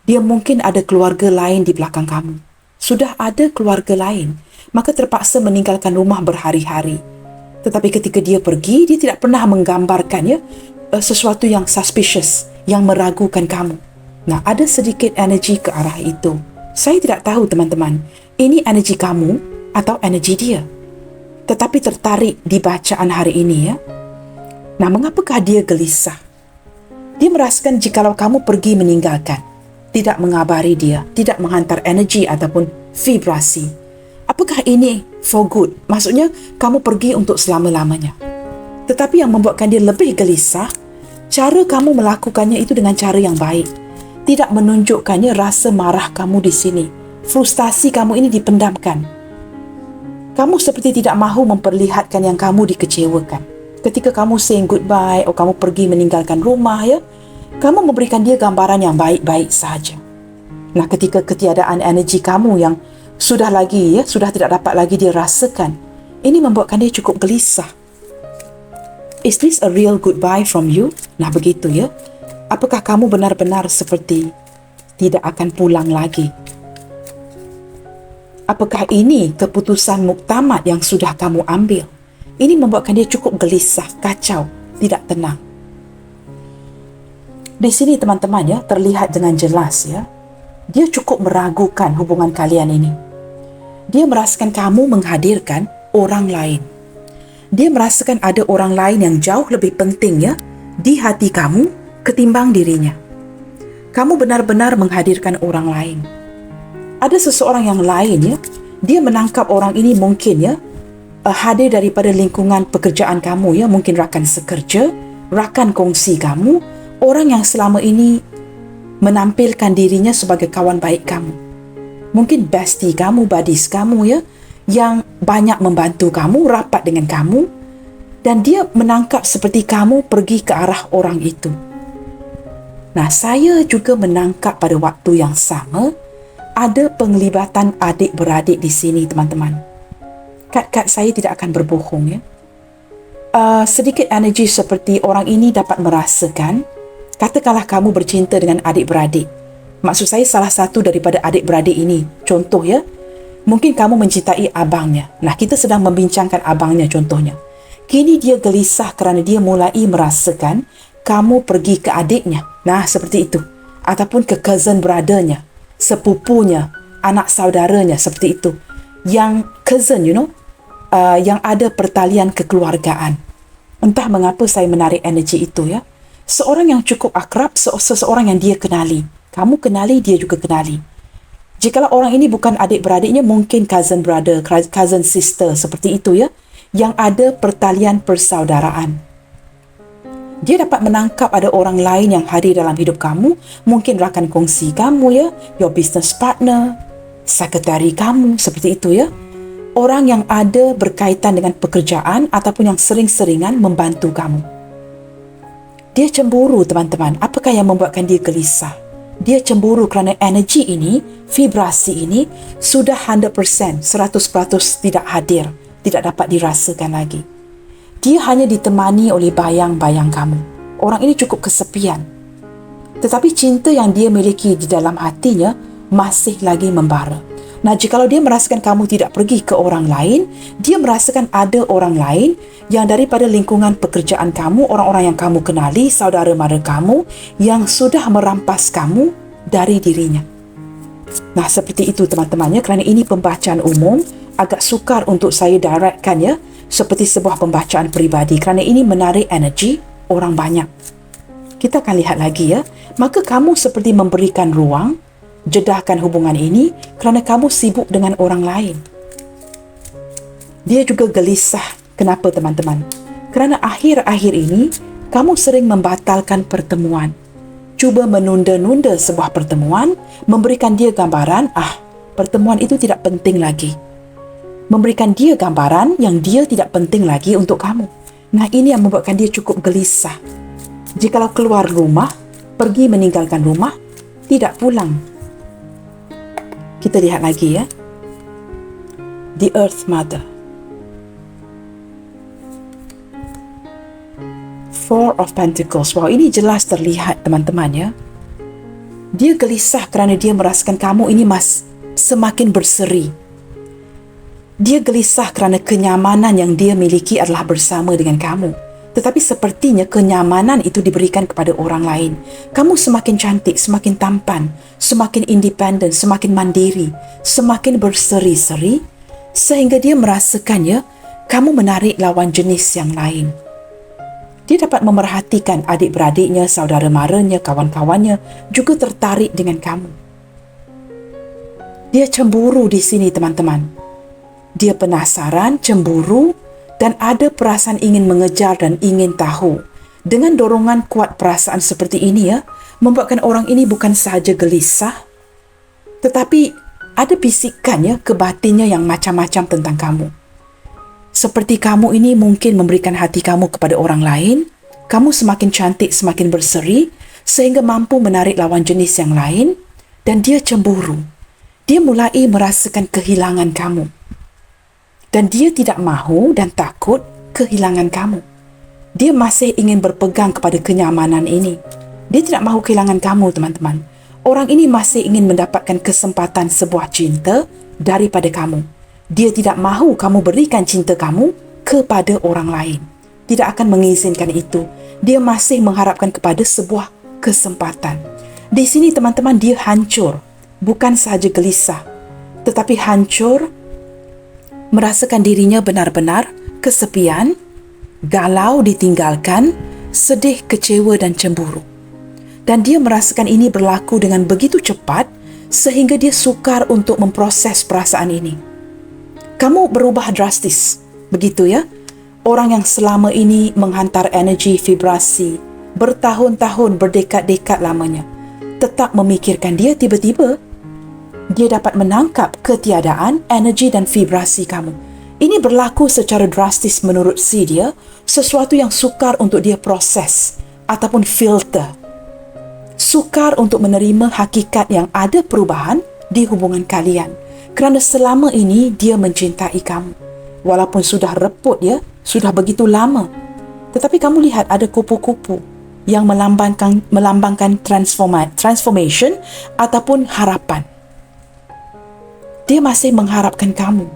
dia mungkin ada keluarga lain di belakang kamu. Sudah ada keluarga lain, maka terpaksa meninggalkan rumah berhari-hari. Tetapi ketika dia pergi, dia tidak pernah menggambarkan ya, sesuatu yang suspicious, yang meragukan kamu. Nah, ada sedikit energi ke arah itu. Saya tidak tahu teman-teman, ini energi kamu atau energi dia. Tetapi tertarik di bacaan hari ini ya. Nah, mengapakah dia gelisah? Dia merasakan jikalau kamu pergi meninggalkan, tidak mengabari dia, tidak menghantar energi ataupun vibrasi. Apakah ini for good? Maksudnya kamu pergi untuk selama-lamanya. Tetapi yang membuatkan dia lebih gelisah, cara kamu melakukannya itu dengan cara yang baik. Tidak menunjukkannya rasa marah kamu di sini. Frustasi kamu ini dipendamkan. Kamu seperti tidak mahu memperlihatkan yang kamu dikecewakan. Ketika kamu saying goodbye atau kamu pergi meninggalkan rumah ya, kamu memberikan dia gambaran yang baik-baik saja. Nah, ketika ketiadaan energi kamu yang sudah tidak dapat lagi dia rasakan, ini membuatkan dia cukup gelisah. Is this a real goodbye from you? Nah, begitu ya. Apakah kamu benar-benar seperti tidak akan pulang lagi? Apakah ini keputusan muktamad yang sudah kamu ambil? Ini membuatkan dia cukup gelisah, kacau, tidak tenang. Di sini teman-teman ya, terlihat dengan jelas ya, dia cukup meragukan hubungan kalian ini. Dia merasakan kamu menghadirkan orang lain. Dia merasakan ada orang lain yang jauh lebih penting ya di hati kamu ketimbang dirinya. Kamu benar-benar menghadirkan orang lain. Ada seseorang yang lain ya, dia menangkap orang ini mungkin ya hadir daripada lingkungan pekerjaan kamu ya, mungkin rakan sekerja, rakan kongsi kamu, orang yang selama ini menampilkan dirinya sebagai kawan baik kamu. Mungkin bestie kamu, buddies kamu ya, yang banyak membantu kamu, rapat dengan kamu, dan dia menangkap seperti kamu pergi ke arah orang itu. Nah, saya juga menangkap pada waktu yang sama ada penglibatan adik-beradik di sini, teman-teman. Kad-kad saya tidak akan berbohong ya. Sedikit energi seperti orang ini dapat merasakan, katakanlah kamu bercinta dengan adik-beradik. Maksud saya salah satu daripada adik-beradik ini. Contoh ya, mungkin kamu mencintai abangnya. Nah, kita sedang membincangkan abangnya contohnya. Kini dia gelisah kerana dia mulai merasakan kamu pergi ke adiknya. Nah, seperti itu. Ataupun ke cousin brothernya, sepupunya, anak saudaranya, seperti itu. Yang cousin, yang ada pertalian kekeluargaan. Entah mengapa saya menarik energi itu ya. Seorang yang cukup akrab, seseorang yang dia kenali. Kamu kenali, dia juga kenali. Jikalau orang ini bukan adik-beradiknya, mungkin cousin brother, cousin sister, seperti itu ya. Yang ada pertalian persaudaraan. Dia dapat menangkap ada orang lain yang hadir dalam hidup kamu, mungkin rakan kongsi kamu ya, your business partner, sekretari kamu, seperti itu ya. Orang yang ada berkaitan dengan pekerjaan ataupun yang sering-seringan membantu kamu. Dia cemburu, teman-teman. Apakah yang membuatkan dia gelisah? Dia cemburu kerana energi ini, vibrasi ini sudah 100%, 100% tidak hadir, tidak dapat dirasakan lagi. Dia hanya ditemani oleh bayang-bayang kamu. Orang ini cukup kesepian. Tetapi cinta yang dia miliki di dalam hatinya masih lagi membara. Nah, jikalau dia merasakan kamu tidak pergi ke orang lain, dia merasakan ada orang lain yang daripada lingkungan pekerjaan kamu, orang-orang yang kamu kenali, saudara mara kamu, yang sudah merampas kamu dari dirinya. Nah, seperti itu teman-temannya, kerana ini pembacaan umum, agak sukar untuk saya directkan ya, seperti sebuah pembacaan peribadi, kerana ini menarik energi orang banyak. Kita akan lihat lagi ya. Maka kamu seperti memberikan ruang, jedahkan hubungan ini kerana kamu sibuk dengan orang lain. Dia juga gelisah. Kenapa teman-teman? Kerana akhir-akhir ini kamu sering membatalkan pertemuan. Cuba menunda-nunda sebuah pertemuan, memberikan dia gambaran, pertemuan itu tidak penting lagi. Memberikan dia gambaran yang dia tidak penting lagi untuk kamu. Nah, ini yang membuatkan dia cukup gelisah. Jikalau keluar rumah, pergi meninggalkan rumah, tidak pulang. Kita lihat lagi ya. The Earth Mother. Four of Pentacles. Wow, ini jelas terlihat teman-teman ya. Dia gelisah kerana dia merasakan kamu ini semakin berseri. Dia gelisah kerana kenyamanan yang dia miliki adalah bersama dengan kamu. Tetapi sepertinya kenyamanan itu diberikan kepada orang lain. Kamu semakin cantik, semakin tampan, semakin independen, semakin mandiri, semakin berseri-seri, sehingga dia merasakannya kamu menarik lawan jenis yang lain. Dia dapat memerhatikan adik-beradiknya, saudara maranya, kawan-kawannya, juga tertarik dengan kamu. Dia cemburu di sini, teman-teman. Dia penasaran, cemburu, dan ada perasaan ingin mengejar dan ingin tahu. Dengan dorongan kuat perasaan seperti ini ya, membuatkan orang ini bukan sahaja gelisah, tetapi ada bisikan ya ke batinnya yang macam-macam tentang kamu. Seperti kamu ini mungkin memberikan hati kamu kepada orang lain, kamu semakin cantik, semakin berseri, sehingga mampu menarik lawan jenis yang lain, dan dia cemburu. Dia mulai merasakan kehilangan kamu. Dan dia tidak mahu dan takut kehilangan kamu. Dia masih ingin berpegang kepada kenyamanan ini. Dia tidak mahu kehilangan kamu, teman-teman. Orang ini masih ingin mendapatkan kesempatan sebuah cinta daripada kamu. Dia tidak mahu kamu berikan cinta kamu kepada orang lain. Tidak akan mengizinkan itu. Dia masih mengharapkan kepada sebuah kesempatan. Di sini, teman-teman, dia hancur. Bukan sahaja gelisah, tetapi hancur, merasakan dirinya benar-benar kesepian, galau ditinggalkan, sedih, kecewa dan cemburu. Dan dia merasakan ini berlaku dengan begitu cepat sehingga dia sukar untuk memproses perasaan ini. Kamu berubah drastis, begitu ya? Orang yang selama ini menghantar energi vibrasi bertahun-tahun, berdekad-dekad lamanya. tetap memikirkan dia, tiba-tiba dia dapat menangkap ketiadaan energi dan vibrasi kamu. Ini berlaku secara drastis menurut si dia, sesuatu yang sukar untuk dia proses ataupun filter. Sukar untuk menerima hakikat yang ada perubahan di hubungan kalian. Kerana selama ini dia mencintai kamu. Walaupun sudah reput ya, sudah begitu lama. Tetapi kamu lihat ada kupu-kupu yang melambangkan transformation ataupun harapan. Dia masih mengharapkan kamu.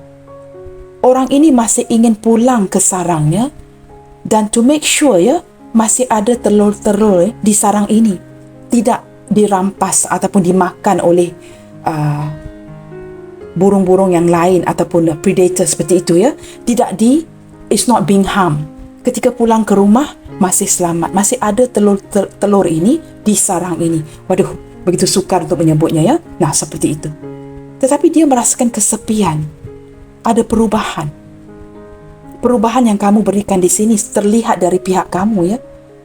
Orang ini masih ingin pulang ke sarangnya dan to make sure ya, masih ada telur-telur di sarang ini. Tidak dirampas ataupun dimakan oleh burung-burung yang lain ataupun predator seperti itu ya. It's not being harmed. Ketika pulang ke rumah masih selamat, masih ada telur ini di sarang ini. Waduh, begitu sukar untuk menyebutnya ya. Nah, seperti itu. Tetapi dia merasakan kesepian. Ada perubahan. Perubahan yang kamu berikan di sini terlihat dari pihak kamu ya.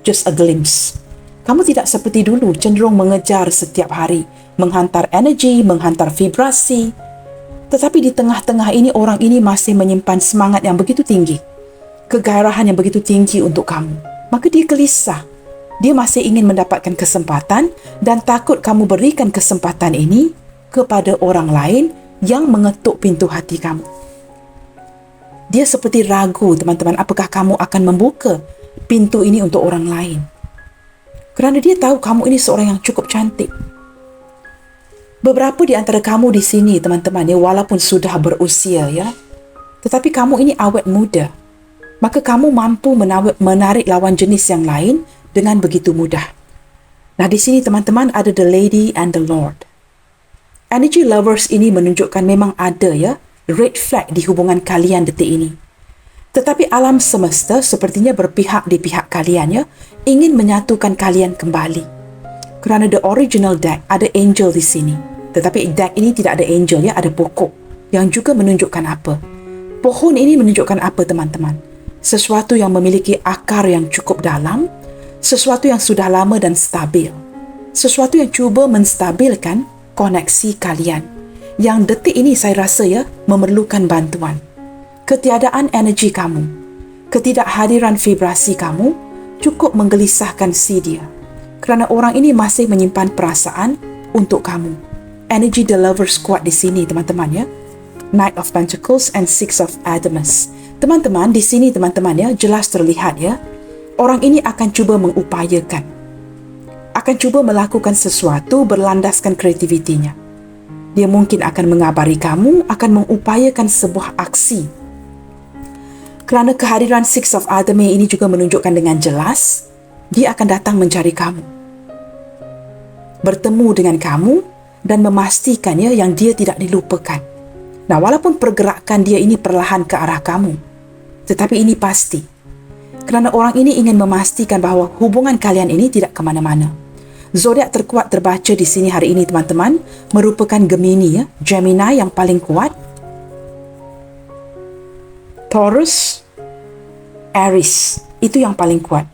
Just a glimpse. Kamu tidak seperti dulu cenderung mengejar setiap hari, menghantar energi, menghantar vibrasi. Tetapi di tengah-tengah ini orang ini masih menyimpan semangat yang begitu tinggi, kegairahan yang begitu tinggi untuk kamu. Maka dia gelisah. Dia masih ingin mendapatkan kesempatan dan takut kamu berikan kesempatan ini kepada orang lain yang mengetuk pintu hati kamu. Dia seperti ragu, teman-teman, apakah kamu akan membuka pintu ini untuk orang lain. Kerana dia tahu kamu ini seorang yang cukup cantik. Beberapa di antara kamu di sini, teman-teman, ya, walaupun sudah berusia, ya, tetapi kamu ini awet muda. Maka kamu mampu menarik lawan jenis yang lain dengan begitu mudah. Nah, di sini, teman-teman, ada the lady and the lord. Energy lovers ini menunjukkan memang ada, ya, red flag di hubungan kalian detik ini. Tetapi alam semesta sepertinya berpihak di pihak kalian ya, ingin menyatukan kalian kembali. Kerana the original deck ada angel di sini. Tetapi deck ini tidak ada angel ya, ada pokok yang juga menunjukkan apa? Pohon ini menunjukkan apa, teman-teman? Sesuatu yang memiliki akar yang cukup dalam, sesuatu yang sudah lama dan stabil. Sesuatu yang cuba menstabilkan koneksi kalian. Yang detik ini saya rasa ya, memerlukan bantuan. Ketiadaan energi kamu, ketidakhadiran vibrasi kamu cukup menggelisahkan si dia. Kerana orang ini masih menyimpan perasaan untuk kamu. Energi the lovers kuat di sini, teman-teman ya. Knight of Pentacles and Six of Adamas. Teman-teman, di sini teman-teman ya, jelas terlihat ya. Orang ini akan cuba mengupayakan. Akan cuba melakukan sesuatu berlandaskan kreativitinya. Dia mungkin akan mengabari kamu, akan mengupayakan sebuah aksi. Kerana kehadiran Six of Adamas ini juga menunjukkan dengan jelas, dia akan datang mencari kamu. Bertemu dengan kamu dan memastikan ya yang dia tidak dilupakan. Nah, walaupun pergerakan dia ini perlahan ke arah kamu, tetapi ini pasti. Kerana orang ini ingin memastikan bahawa hubungan kalian ini tidak ke mana-mana. Zodiak terkuat terbaca di sini hari ini, teman-teman, merupakan Gemini ya, Gemini yang paling kuat. Taurus, Aries, itu yang paling kuat.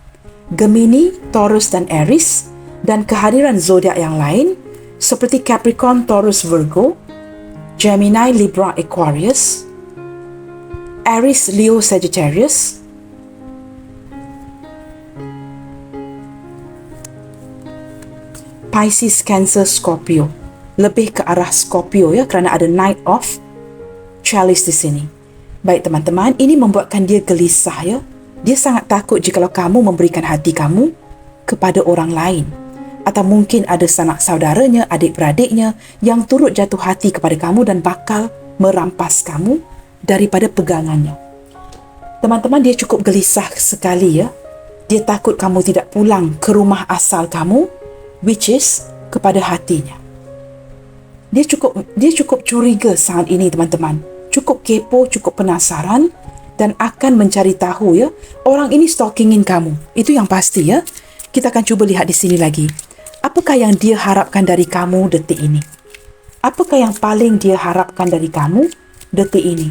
Gemini, Taurus dan Aries, dan kehadiran zodiak yang lain seperti Capricorn, Taurus, Virgo, Gemini, Libra, Aquarius, Aries, Leo, Sagittarius, Pisces, Cancer, Scorpio. Lebih ke arah Scorpio ya, kerana ada Knight of Chalice di sini. Baik, teman-teman, ini membuatkan dia gelisah ya. Dia sangat takut jikalau kamu memberikan hati kamu kepada orang lain. Atau mungkin ada sanak saudaranya, adik-beradiknya yang turut jatuh hati kepada kamu dan bakal merampas kamu daripada pegangannya. Teman-teman, dia cukup gelisah sekali ya. Dia takut kamu tidak pulang ke rumah asal kamu, which is kepada hatinya. Dia cukup curiga saat ini, teman-teman. Cukup kepo, cukup penasaran dan akan mencari tahu ya, orang ini stalkingin kamu. Itu yang pasti ya. Kita akan cuba lihat di sini lagi. Apakah yang dia harapkan dari kamu detik ini? Apakah yang paling dia harapkan dari kamu detik ini?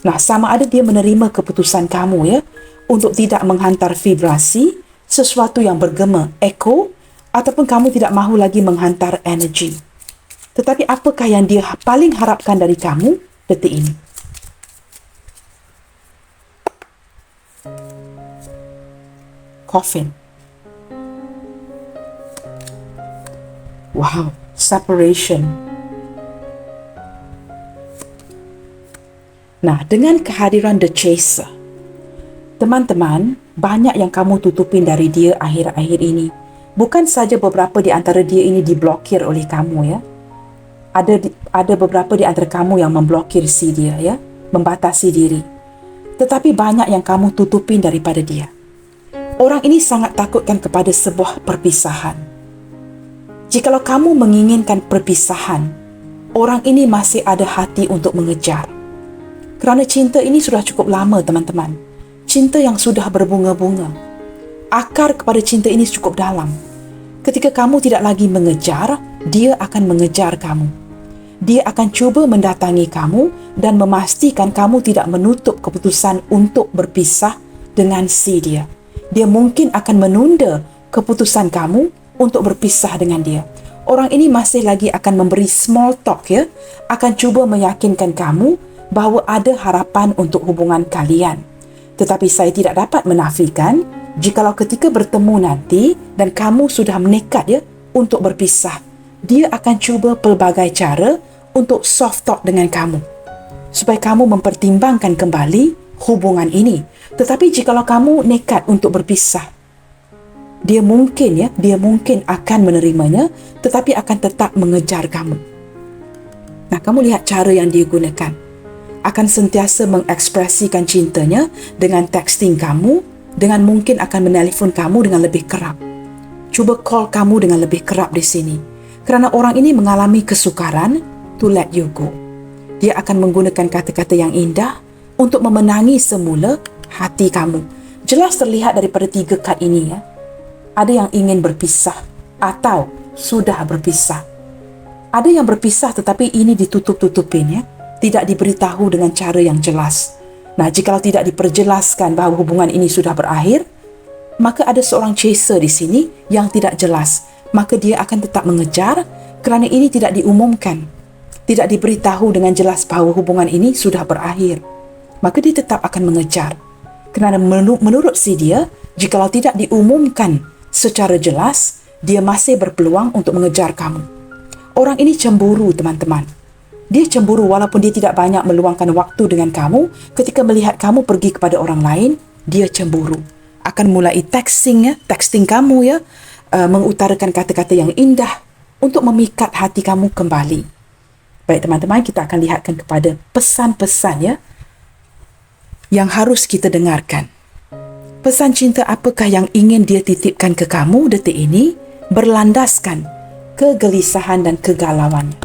Nah, sama ada dia menerima keputusan kamu ya untuk tidak menghantar vibrasi, sesuatu yang bergema, echo, ataupun kamu tidak mahu lagi menghantar energi. Tetapi apakah yang dia paling harapkan dari kamu detik ini? Coffin. Wow, separation. Nah, dengan kehadiran The Chaser, teman-teman, banyak yang kamu tutupin dari dia akhir-akhir ini. Bukan saja beberapa di antara dia ini diblokir oleh kamu ya. Ada beberapa di antara kamu yang memblokir si dia ya, membatasi diri. Tetapi banyak yang kamu tutupin daripada dia. Orang ini sangat takutkan kepada sebuah perpisahan. Jikalau kamu menginginkan perpisahan, orang ini masih ada hati untuk mengejar. Kerana cinta ini sudah cukup lama, teman-teman. Cinta yang sudah berbunga-bunga. Akar kepada cinta ini cukup dalam. Ketika kamu tidak lagi mengejar, dia akan mengejar kamu. Dia akan cuba mendatangi kamu dan memastikan kamu tidak menutup keputusan untuk berpisah dengan si dia. Dia mungkin akan menunda keputusan kamu untuk berpisah dengan dia. Orang ini masih lagi akan memberi small talk ya, akan cuba meyakinkan kamu bahawa ada harapan untuk hubungan kalian. Tetapi saya tidak dapat menafikan jikalau ketika bertemu nanti dan kamu sudah menekat ya untuk berpisah, dia akan cuba pelbagai cara untuk soft talk dengan kamu supaya kamu mempertimbangkan kembali hubungan ini. Tetapi jikalau kamu nekat untuk berpisah, dia mungkin akan menerimanya, tetapi akan tetap mengejar kamu. Nah, kamu lihat cara yang dia gunakan. Akan sentiasa mengekspresikan cintanya dengan texting kamu, dengan mungkin akan menelpon kamu dengan lebih kerap. Cuba call kamu dengan lebih kerap di sini. Kerana orang ini mengalami kesukaran to let you go. Dia akan menggunakan kata-kata yang indah untuk memenangi semula hati kamu. Jelas terlihat daripada 3 kad ini ya. Ada yang ingin berpisah atau sudah berpisah. Ada yang berpisah tetapi ini ditutup-tutupin ya. Tidak diberitahu dengan cara yang jelas. Nah, jikalau tidak diperjelaskan bahawa hubungan ini sudah berakhir, maka ada seorang chaser di sini yang tidak jelas. Maka dia akan tetap mengejar kerana ini tidak diumumkan. Tidak diberitahu dengan jelas bahawa hubungan ini sudah berakhir. Maka dia tetap akan mengejar. Kerana menurut si dia, jikalau tidak diumumkan secara jelas, dia masih berpeluang untuk mengejar kamu. Orang ini cemburu, teman-teman. Dia cemburu walaupun dia tidak banyak meluangkan waktu dengan kamu. Ketika melihat kamu pergi kepada orang lain, dia cemburu. Akan mulai texting kamu ya, mengutarakan kata-kata yang indah untuk memikat hati kamu kembali. Baik teman-teman, kita akan lihatkan kepada pesan-pesan ya yang harus kita dengarkan. Pesan cinta apakah yang ingin dia titipkan ke kamu detik ini berlandaskan kegelisahan dan kegalauannya.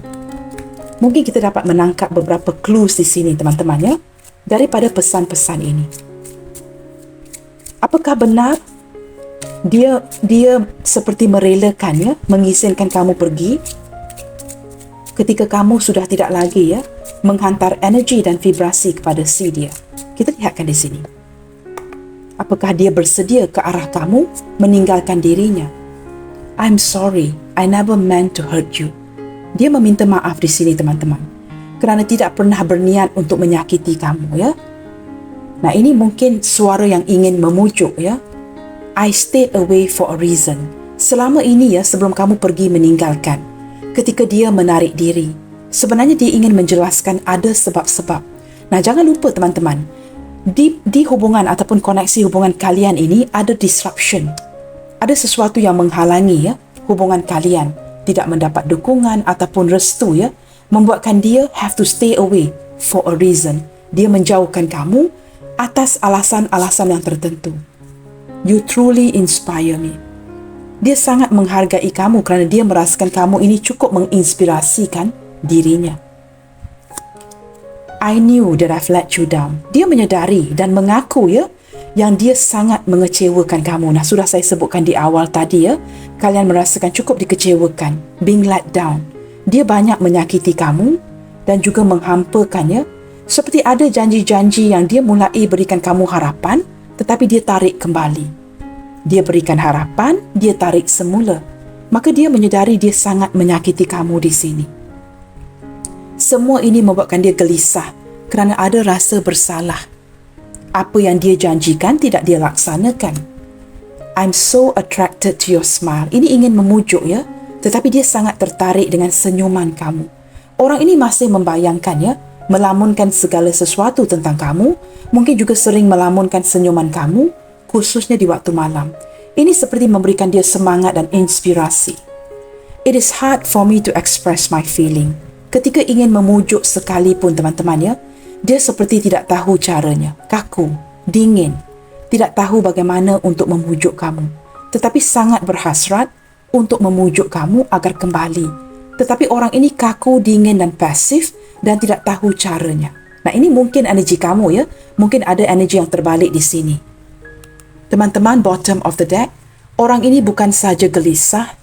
Mungkin kita dapat menangkap beberapa clues di sini teman-teman ya, daripada pesan-pesan ini. Apakah benar dia seperti merelakan ya, mengizinkan kamu pergi ketika kamu sudah tidak lagi ya menghantar energi dan vibrasi kepada si dia? Kita lihatkan di sini. Apakah dia bersedia ke arah kamu meninggalkan dirinya? I'm sorry, I never meant to hurt you. Dia meminta maaf di sini teman-teman, kerana tidak pernah berniat untuk menyakiti kamu ya. Nah, ini mungkin suara yang ingin memujuk ya. I stayed away for a reason. Selama ini ya, sebelum kamu pergi meninggalkan. Ketika dia menarik diri, sebenarnya dia ingin menjelaskan ada sebab-sebab. Nah, jangan lupa teman-teman, di hubungan ataupun koneksi hubungan kalian ini ada disruption. Ada sesuatu yang menghalangi ya hubungan kalian, tidak mendapat dukungan ataupun restu ya, membuatkan dia have to stay away for a reason. Dia menjauhkan kamu atas alasan-alasan yang tertentu. You truly inspire me. Dia sangat menghargai kamu kerana dia merasakan kamu ini cukup menginspirasikan dirinya. I knew that I've let you down. Dia menyedari dan mengaku ya yang dia sangat mengecewakan kamu. Nah, sudah saya sebutkan di awal tadi ya, kalian merasakan cukup dikecewakan, being let down. Dia banyak menyakiti kamu dan juga menghampakan ya, seperti ada janji-janji yang dia mulai berikan kamu harapan, tetapi dia tarik kembali. Dia berikan harapan, dia tarik semula. maka dia menyedari dia sangat menyakiti kamu di sini. Semua ini membuatkan dia gelisah kerana ada rasa bersalah. Apa yang dia janjikan tidak dia laksanakan. I'm so attracted to your smile. Ini ingin memujuk ya, tetapi dia sangat tertarik dengan senyuman kamu. Orang ini masih membayangkan ya, melamunkan segala sesuatu tentang kamu, mungkin juga sering melamunkan senyuman kamu, khususnya di waktu malam. Ini seperti memberikan dia semangat dan inspirasi. It is hard for me to express my feeling. Ketika ingin memujuk sekalipun teman-teman ya, dia seperti tidak tahu caranya, kaku, dingin, tidak tahu bagaimana untuk memujuk kamu. Tetapi sangat berhasrat untuk memujuk kamu agar kembali. Tetapi orang ini kaku, dingin dan pasif dan tidak tahu caranya. Nah, ini mungkin energi kamu ya. Mungkin ada energi yang terbalik di sini. Teman-teman, bottom of the deck, orang ini bukan saja gelisah,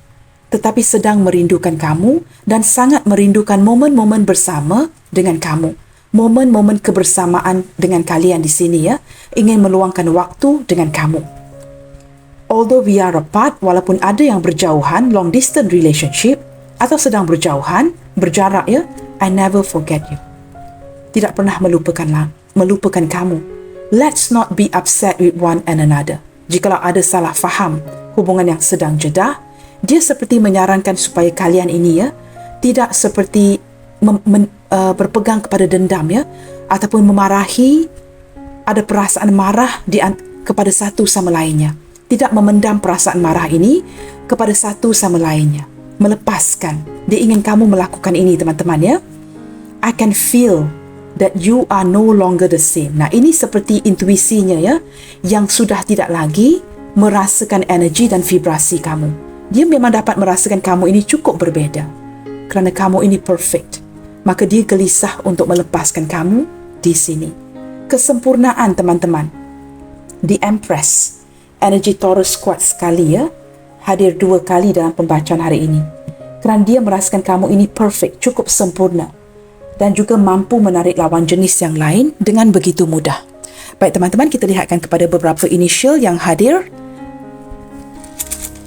tetapi sedang merindukan kamu dan sangat merindukan momen-momen bersama dengan kamu. Momen-momen kebersamaan dengan kalian di sini ya. Ingin meluangkan waktu dengan kamu. Although we are apart, walaupun ada yang berjauhan, long distance relationship, atau sedang berjauhan, berjarak ya, I never forget you. Tidak pernah melupakan kamu. Let's not be upset with one and another. Jikalau ada salah faham, hubungan yang sedang jedah, dia seperti menyarankan supaya kalian ini ya, tidak seperti berpegang kepada dendam ya, ataupun memarahi, ada perasaan marah kepada satu sama lainnya. Tidak memendam perasaan marah ini kepada satu sama lainnya. Melepaskan. Dia ingin kamu melakukan ini teman-teman ya. I can feel that you are no longer the same. Nah, ini seperti intuisinya ya, yang sudah tidak lagi merasakan energi dan vibrasi kamu. Dia memang dapat merasakan kamu ini cukup berbeza. Kerana kamu ini perfect, maka dia gelisah untuk melepaskan kamu di sini. Kesempurnaan teman-teman. The Empress. Energi Taurus kuat sekali ya. Hadir 2 kali dalam pembacaan hari ini. Kerana dia merasakan kamu ini perfect, cukup sempurna. Dan juga mampu menarik lawan jenis yang lain dengan begitu mudah. Baik teman-teman, kita lihatkan kepada beberapa initial yang hadir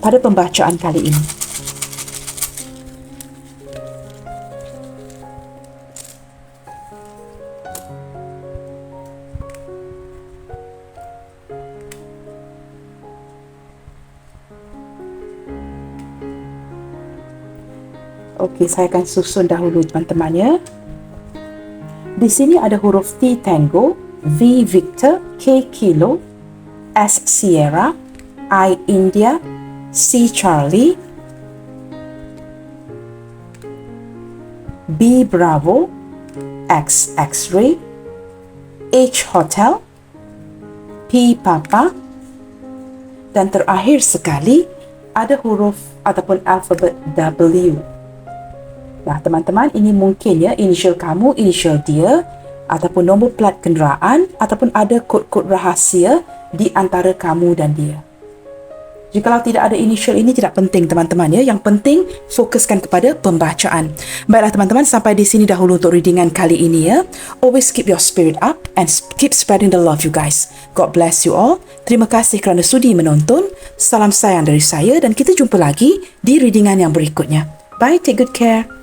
pada pembacaan kali ini. Okey, saya akan susun dahulu teman-teman ya. Di sini ada huruf T Tango, V Victor, K Kilo, S Sierra, I India, C Charlie, B Bravo, X X-ray, H Hotel, P Papa, dan terakhir sekali ada huruf ataupun alfabet W. Nah, teman-teman, ini mungkin ya inisial kamu, inisial dia, ataupun nombor plat kenderaan, ataupun ada kod-kod rahsia di antara kamu dan dia. Jikalau tidak ada inisial ini tidak penting teman-teman ya. Yang penting fokuskan kepada pembacaan. Baiklah teman-teman, sampai di sini dahulu untuk readingan kali ini ya. Always keep your spirit up and keep spreading the love you guys. God bless you all. Terima kasih kerana sudi menonton. Salam sayang dari saya dan kita jumpa lagi di readingan yang berikutnya. Bye, take good care.